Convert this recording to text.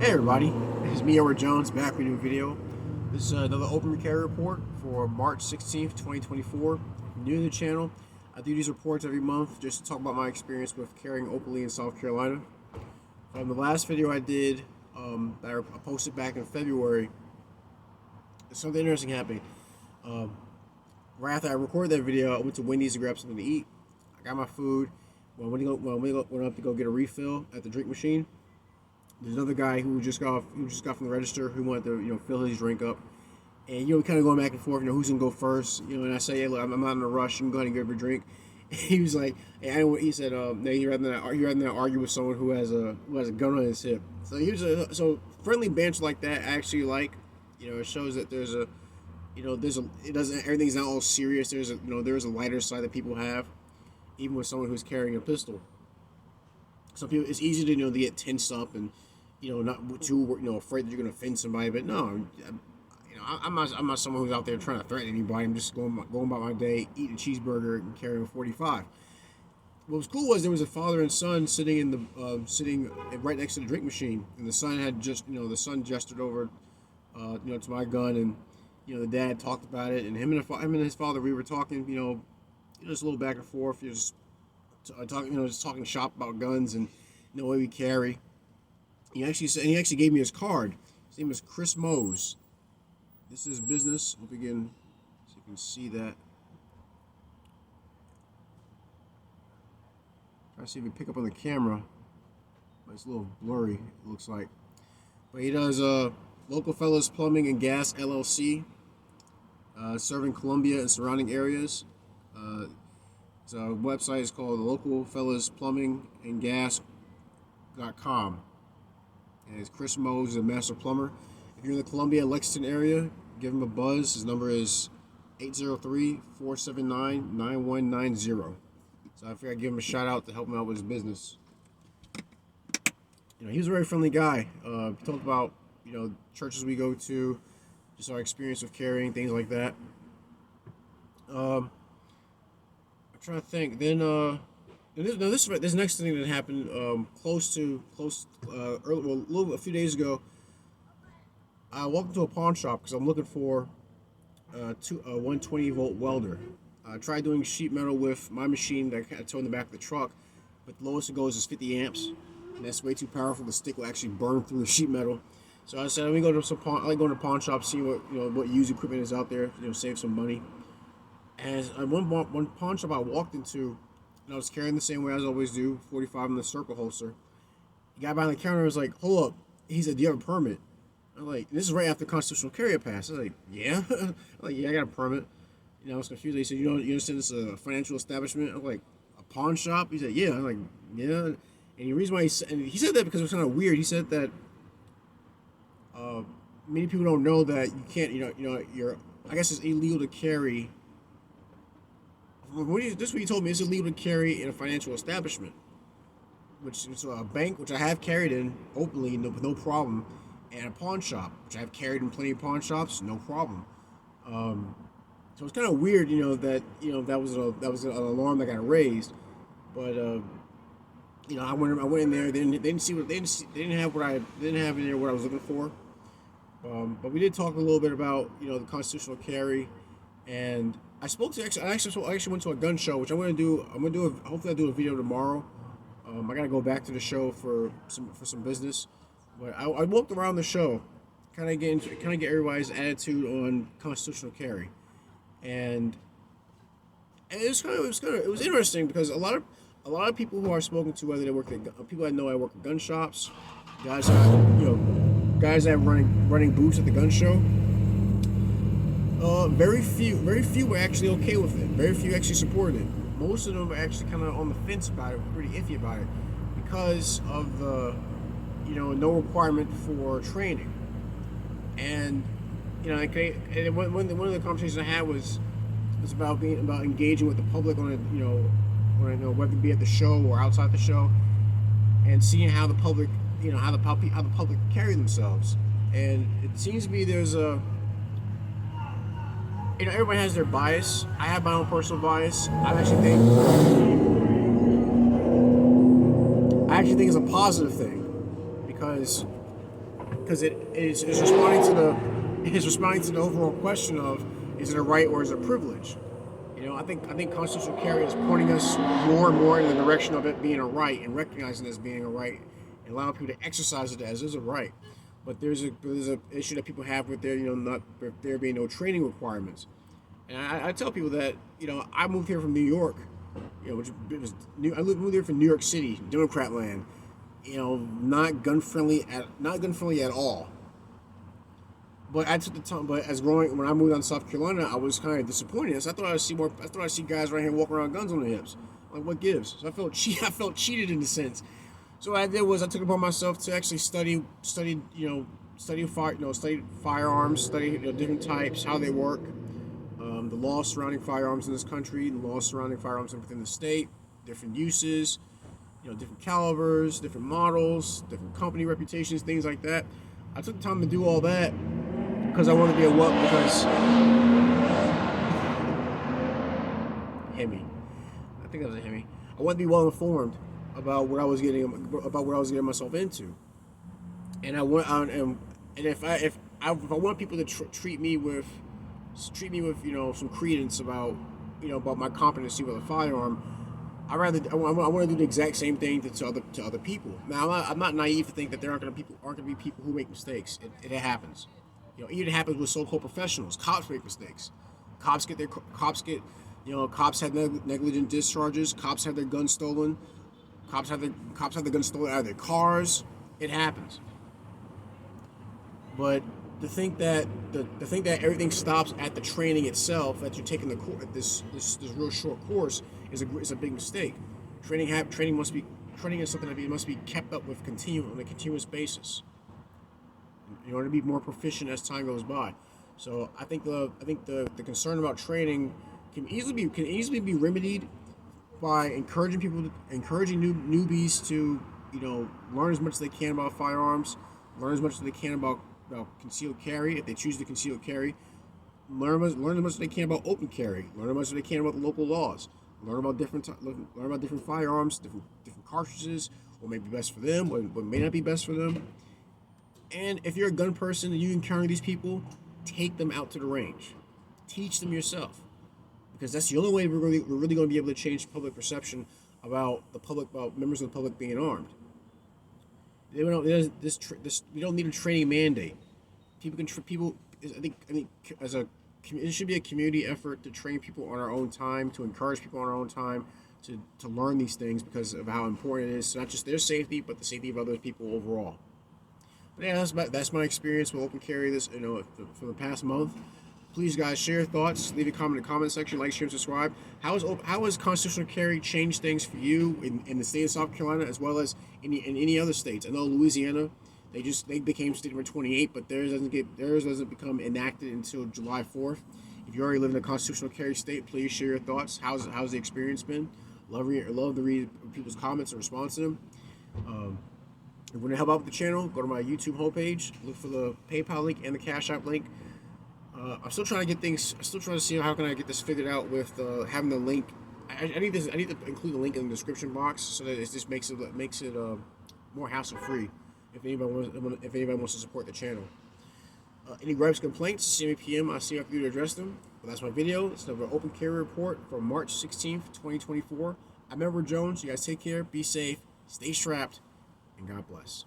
Hey everybody, it's me, Edward Jones, back with a new video. This is another open carry report for March 16th, 2024. If you're new to the channel, I do these reports every month just to talk about my experience with carrying openly in South Carolina. From the last video I did, that I posted back in February, there's something interesting happening. Right after I recorded that video, I went to Wendy's to grab something to eat. I got my food. When I went up to go get a refill at the drink machine, there's another guy who just got from the register who wanted to fill his drink up, and we kind of going back and forth, who's gonna go first, and I say, hey, look, I'm not in a rush. You can go ahead and get your drink. And he was like, hey, he said, no, he rather than argue with someone who has a gun on his hip. So so friendly banter like that I actually like. It shows that there's a everything's not all serious. There's a lighter side that people have, even with someone who's carrying a pistol. Some people, it's easy to to get tensed up and not too afraid that you're going to offend somebody. But no, I'm not someone who's out there trying to threaten anybody. I'm just going about my day, eating a cheeseburger and carrying a 45. What was cool was there was a father and son sitting right next to the drink machine, and the son had the son gestured over to my gun, and the dad talked about it, and him and his father, we were talking just a little back and forth, just talking shop about guns and what we carry. He actually gave me his card. His name is Chris Mose. This is his business. Hope you can see that. Try to see if we pick up on the camera, but it's a little blurry, it looks like. But he does Local Fellas Plumbing and Gas LLC, serving Columbia and surrounding areas. His website is called Local Fellas Plumbing and Gas.com. And it's Chris Mose, a master plumber. If you're in the Columbia, Lexington area, give him a buzz. His number is 803-479-9190. So I figured I'd give him a shout out to help him out with his business. He was a very friendly guy. He talked about churches we go to, just our experience with carrying, things like that. I'm trying to think. Then this next thing that happened a few days ago. I walked into a pawn shop because I'm looking for a 120-volt welder. I tried doing sheet metal with my machine that I tow in the back of the truck, but the lowest it goes is 50 amps, and that's way too powerful. The stick will actually burn through the sheet metal. So I said, let me go to I like going to pawn shop, see what used equipment is out there, save some money. And one pawn shop I walked into, and I was carrying the same way as I always do, 45 in the circle holster. The guy behind the counter was like, hold up. He said, do you have a permit? I'm like, this is right after constitutional carry pass. I was like, yeah. I'm like, yeah, I got a permit. I was confused. He said, you understand this is a financial establishment? I'm like, a pawn shop? He said, yeah. I'm like, yeah. And the reason why he said that because it was kind of weird. He said that many people don't know that you can't, I guess it's illegal to carry. This is what he told me. It's illegal to carry in a financial establishment, which is a bank, which I have carried in openly, with no problem, and a pawn shop, which I've carried in plenty of pawn shops, no problem. So it's kind of weird, that that was an alarm that got raised, but I went in there. They didn't have in there what I was looking for. But we did talk a little bit about the constitutional carry, and I actually went to a gun show, which I'm gonna do. Hopefully I'll do a video tomorrow. I gotta go back to the show for some business, but I walked around the show, kind of get everybody's attitude on constitutional carry, and it was interesting because a lot of people who I've spoken to, whether they work at people I know I work at gun shops, guys that are running booths at the gun show. Very few were actually okay with it. Very few actually supported it. Most of them are actually kind of on the fence about it, pretty iffy about it, because of the, no requirement for training. And, one of the conversations I had was about engaging with the public on it, whether it be at the show or outside the show, and seeing how the public, how the public carry themselves. And it seems to me there's a everybody has their bias. I have my own personal bias. I actually think it's a positive thing because because it's responding to the overall question of, is it a right or is it a privilege? I think constitutional carry is pointing us more and more in the direction of it being a right and recognizing it as being a right and allowing people to exercise it as is a right. But there's a issue that people have with not with there being no training requirements. And I tell people that I moved here from New York, which was new. Moved here from New York City, Democrat land. Not gun friendly at all. But I took the time. But when I moved down to South Carolina, I was kind of disappointed. So I thought I'd see more. I thought I'd see guys right here walking around guns on their hips. Like, what gives? So I felt I felt cheated in a sense. So what I did was I took it upon myself to actually study firearms, study different types, how they work, the laws surrounding firearms in this country, the laws surrounding firearms within the state, different uses, different calibers, different models, different company reputations, things like that. I took the time to do all that because I wanted to be because Hemi. I think that was a Hemi. I wanted to be well informed about what I was getting myself into, and if I want people to treat me with some credence about my competency with a firearm, I want to do the exact same thing to other people. Now I'm not naive to think that there aren't going to be people who make mistakes. It happens. It happens with so-called professionals. Cops make mistakes. Cops have negligent discharges. Cops have their guns stolen. Cops have their guns stolen out of their cars. It happens. But to think that everything stops at the training itself, that you're taking this real short course, is a big mistake. Training is something that must be kept up with on a continuous basis in order to be more proficient as time goes by. So I think the concern about training can easily be remedied by encouraging newbies to learn as much as they can about firearms, learn as much as they can about concealed carry if they choose to conceal carry, learn as much as they can about open carry, learn as much as they can about the local laws, learn about different firearms, different cartridges, what may be best for them, what may not be best for them. And if you're a gun person and you encounter these people, take them out to the range, teach them yourself, because that's the only way we're really going to be able to change public perception about members of the public being armed. We don't need a training mandate. It should be a community effort to train people on our own time, to encourage people on our own time to learn these things because of how important it is, not just their safety, but the safety of other people overall. But yeah, that's my experience with open carry for the past month. Please, guys, share your thoughts. Leave a comment in the comment section. Like, share, and subscribe. How has constitutional carry changed things for you in the state of South Carolina as well as in any other states? I know Louisiana, they became state number 28, but theirs doesn't become enacted until July 4th. If you already live in a constitutional carry state, please share your thoughts. How's the experience been? Love to read people's comments and respond to them. If you want to help out with the channel, go to my YouTube homepage, look for the PayPal link and the Cash App link. I'm still trying to see how can I get this figured out with having the link. I need to include the link in the description box so that it just makes it more hassle free. If anybody wants to support the channel. Any gripes, complaints, send me PM. I'll see if I can address them. But that's my video. It's another open carry report for March 16th, 2024. I'm Edward Jones. You guys take care. Be safe. Stay strapped. And God bless.